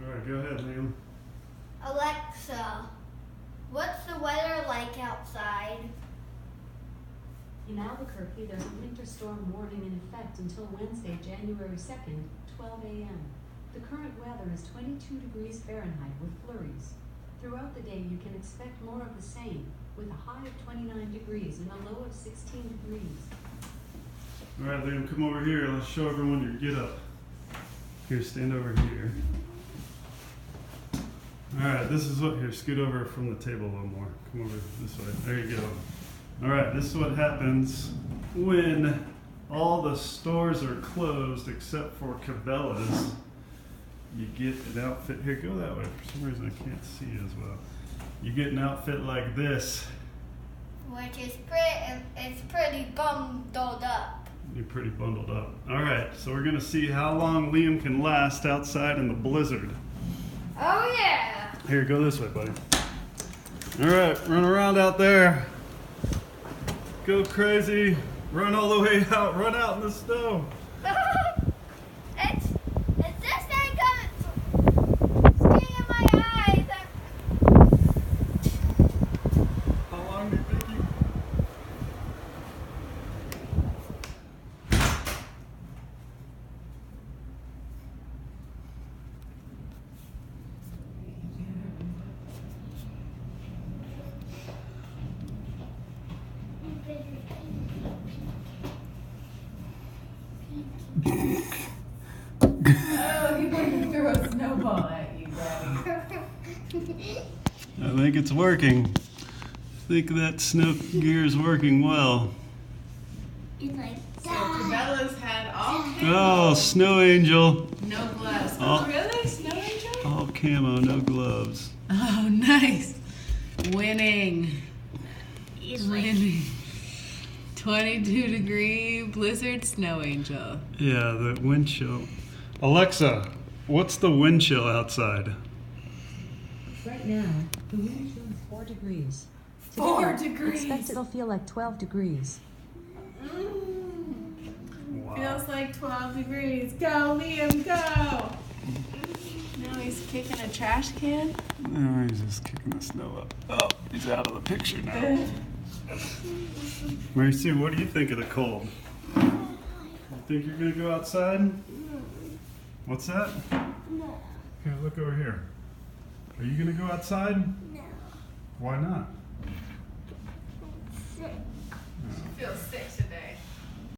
Alright, go ahead, Liam. Alexa, what's the weather like outside? In Albuquerque, there's a winter storm warning in effect until Wednesday, January 2nd, 12 a.m. The current weather is 22 degrees Fahrenheit with flurries. Throughout the day, you can expect more of the same, with a high of 29 degrees and a low of 16 degrees. Alright, Liam, come over here. Let's show everyone your get up. Here, stand over here. Alright, this is what, here, scoot over from the table a little more. Come over this way. There you go. Alright, this is what happens when all the stores are closed except for Cabela's. You get an outfit, here, go that way. For some reason I can't see as well. You get an outfit like this. Which is pretty bundled up. You're pretty bundled up. Alright, so we're gonna see how long Liam can last outside in the blizzard. Oh yeah! Here, go this way, buddy. Alright, run around out there. Go crazy. Run all the way out. Run out in the snow. It's this thing coming in my eyes. How long do you think you... Oh, he wanted to throw a snowball at you, Daddy. I think it's working. I think that snow gear is working well. It's like So Cabela's had all Oh, snow angel. no gloves. Oh. Oh, really? Snow Angel? All camo, no gloves. Oh, nice. Winning. Winning. 22-degree blizzard snow angel. Yeah, the wind chill. Alexa, what's the wind chill outside? Right now, the wind chill is 4 degrees. 4 Today, degrees. Expect it'll feel like 12 degrees. Wow. Feels like 12 degrees. Go, Liam, go. Now he's kicking a trash can. No, he's just kicking the snow up. Oh, he's out of the picture now. Mary Sue, what do you think of the cold? You think you're gonna go outside? What's that? no, Here, look over here. Are you gonna go outside? no. Why not? Sick. Feels sick.